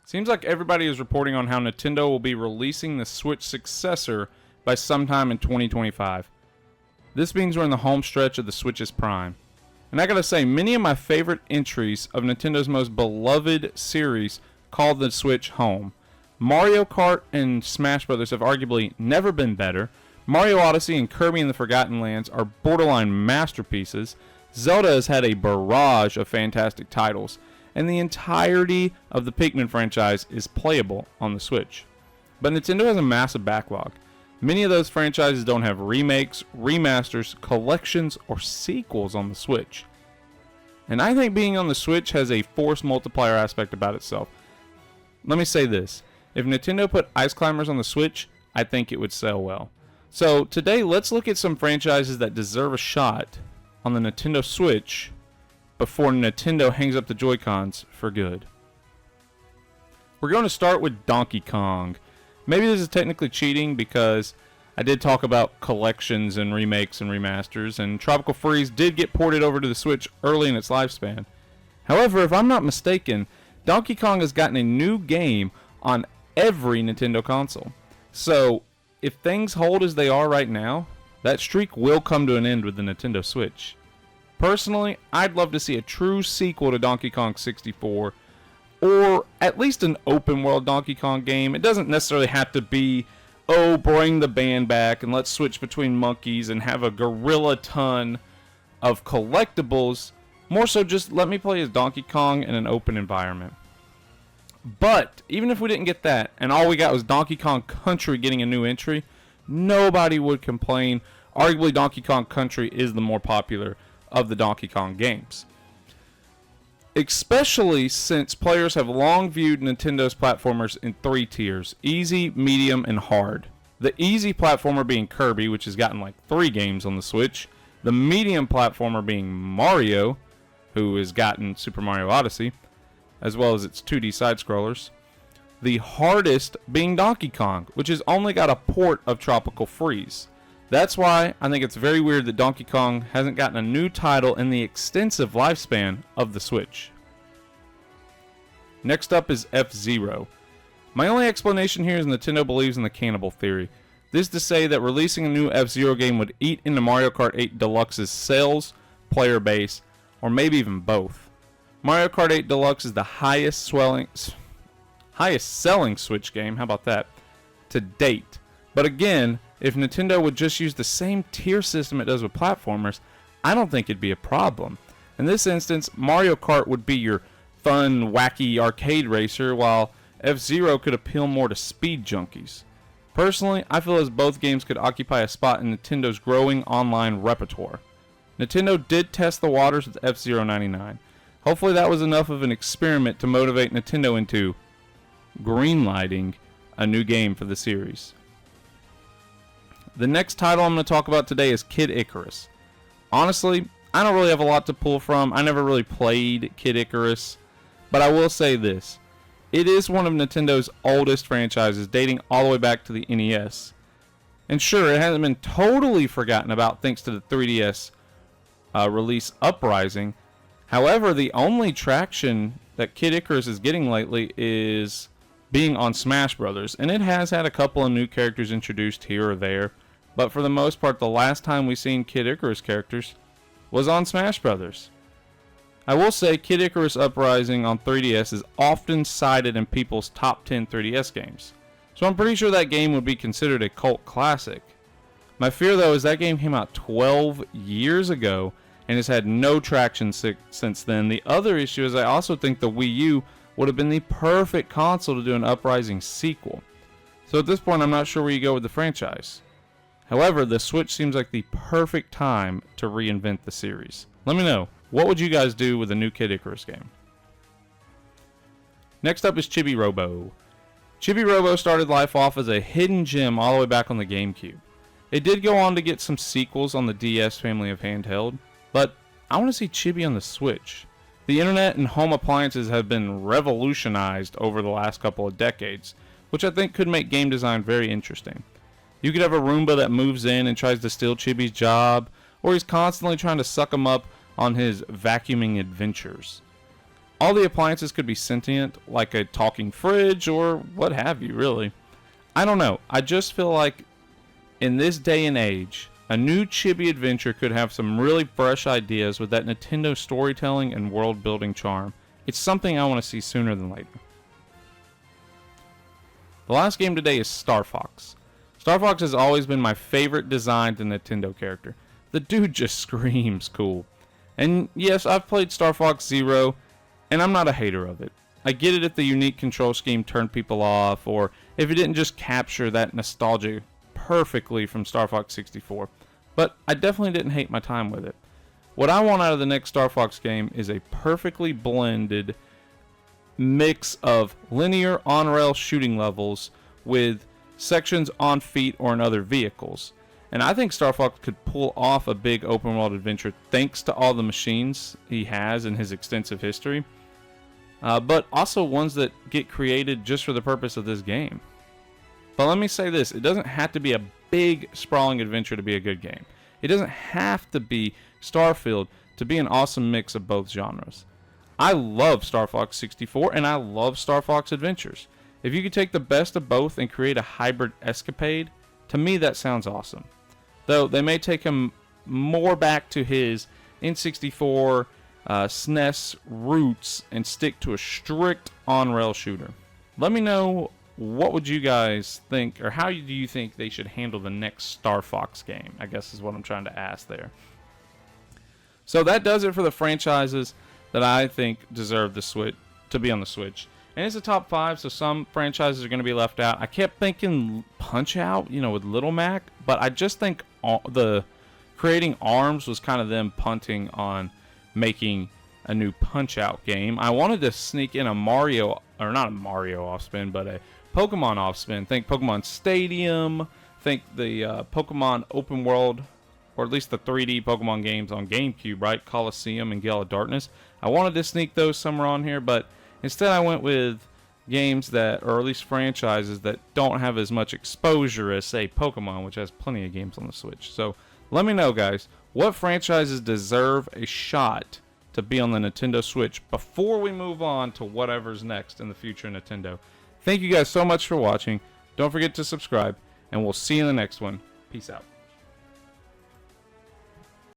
Seems like everybody is reporting on how Nintendo will be releasing the Switch successor by sometime in 2025. This means we're in the home stretch of the Switch's prime. And I gotta say, many of my favorite entries of Nintendo's most beloved series call the Switch home. Mario Kart and Smash Bros. Have arguably never been better. Mario Odyssey and Kirby and the Forgotten Lands are borderline masterpieces. Zelda has had a barrage of fantastic titles. And the entirety of the Pikmin franchise is playable on the Switch. But Nintendo has a massive backlog. Many of those franchises don't have remakes, remasters, collections, or sequels on the Switch. And I think being on the Switch has a force multiplier aspect about itself. Let me say this. If Nintendo put Ice Climbers on the Switch, I think it would sell well. So today, let's look at some franchises that deserve a shot on the Nintendo Switch before Nintendo hangs up the Joy-Cons for good. We're going to start with Donkey Kong. Maybe this is technically cheating because I did talk about collections and remakes and remasters, and Tropical Freeze did get ported over to the Switch early in its lifespan. However, if I'm not mistaken, Donkey Kong has gotten a new game on every Nintendo console. So, if things hold as they are right now, that streak will come to an end with the Nintendo Switch. Personally, I'd love to see a true sequel to Donkey Kong 64, or at least an open world Donkey Kong game. It doesn't necessarily have to be, oh, bring the band back and let's switch between monkeys and have a gorilla ton of collectibles. More so just let me play as Donkey Kong in an open environment. But even if we didn't get that, and all we got was Donkey Kong Country getting a new entry, nobody would complain. Arguably, Donkey Kong Country is the more popular of the Donkey Kong games. Especially since players have long viewed Nintendo's platformers in 3 tiers: easy, medium, and hard. The easy platformer being Kirby, which has gotten like 3 games on the Switch. The medium platformer being Mario, who has gotten Super Mario Odyssey, as well as its 2D side-scrollers. The hardest being Donkey Kong, which has only got a port of Tropical Freeze. That's why I think it's very weird that Donkey Kong hasn't gotten a new title in the extensive lifespan of the Switch. Next up is F-Zero. My only explanation here is Nintendo believes in the cannibal theory. This is to say that releasing a new F-Zero game would eat into Mario Kart 8 Deluxe's sales, player base, or maybe even both. Mario Kart 8 Deluxe is the highest selling Switch game, how about that, to date. But again, if Nintendo would just use the same tier system it does with platformers, I don't think it'd be a problem. In this instance, Mario Kart would be your fun, wacky arcade racer, while F-Zero could appeal more to speed junkies. Personally, I feel as both games could occupy a spot in Nintendo's growing online repertoire. Nintendo did test the waters with F-Zero 99. Hopefully that was enough of an experiment to motivate Nintendo into greenlighting a new game for the series. The next title I'm going to talk about today is Kid Icarus. Honestly, I don't really have a lot to pull from. I never really played Kid Icarus, but I will say this. It is one of Nintendo's oldest franchises, dating all the way back to the NES. And sure, it hasn't been totally forgotten about thanks to the 3DS release Uprising. However, the only traction that Kid Icarus is getting lately is being on Smash Bros. And it has had a couple of new characters introduced here or there. But for the most part, the last time we've seen Kid Icarus characters was on Smash Bros. I will say Kid Icarus Uprising on 3DS is often cited in people's top 10 3DS games. So I'm pretty sure that game would be considered a cult classic. My fear though is that game came out 12 years ago and has had no traction since then. The other issue is I also think the Wii U would have been the perfect console to do an Uprising sequel. So at this point I'm not sure where you go with the franchise. However, the Switch seems like the perfect time to reinvent the series. Let me know, what would you guys do with a new Kid Icarus game? Next up is Chibi Robo. Chibi Robo started life off as a hidden gem all the way back on the GameCube. It did go on to get some sequels on the DS family of handheld, but I want to see Chibi on the Switch. The internet and home appliances have been revolutionized over the last couple of decades, which I think could make game design very interesting. You could have a Roomba that moves in and tries to steal Chibi's job, or he's constantly trying to suck him up on his vacuuming adventures. All the appliances could be sentient, like a talking fridge or what have you, really. I don't know. I just feel like in this day and age, a new chibi adventure could have some really fresh ideas with that Nintendo storytelling and world building charm. It's something I want to see sooner than later. The last game today is Star Fox. Star Fox has always been my favorite designed Nintendo character. The dude just screams cool. And yes, I've played Star Fox Zero, and I'm not a hater of it. I get it if the unique control scheme turned people off, or if it didn't just capture that nostalgia perfectly from Star Fox 64. But I definitely didn't hate my time with it. What I want out of the next Star Fox game is a perfectly blended mix of linear on-rail shooting levels with sections on feet or in other vehicles. And I think Star Fox could pull off a big open world adventure thanks to all the machines he has in his extensive history. But also ones that get created just for the purpose of this game. But let me say this, it doesn't have to be a big sprawling adventure to be a good game. It doesn't have to be Starfield to be an awesome mix of both genres. I love Star Fox 64 and I love Star Fox Adventures. If you could take the best of both and create a hybrid escapade, to me that sounds awesome. Though they may take him more back to his N64 SNES roots and stick to a strict on-rail shooter. Let me know, what would you guys think, or how do you think they should handle the next Star Fox game, I guess is what I'm trying to ask there. So that does it for the franchises that I think deserve the Switch to be on the Switch. And it's a top 5, so some franchises are going to be left out. I kept thinking Punch-Out, with Little Mac, but I just think the creating ARMS was kind of them punting on making a new Punch-Out game. I wanted to sneak in a Mario, or not a Mario off-spin, but a Pokemon off-spin. Think Pokemon Stadium, think the Pokemon Open World, or at least the 3D Pokemon games on GameCube, right? Coliseum and Gale of Darkness. I wanted to sneak those somewhere on here, but instead I went with games that, or at least franchises that don't have as much exposure as, say, Pokemon, which has plenty of games on the Switch. So let me know, guys, what franchises deserve a shot to be on the Nintendo Switch before we move on to whatever's next in the future Nintendo. Thank you guys so much for watching. Don't forget to subscribe, and we'll see you in the next one. Peace out.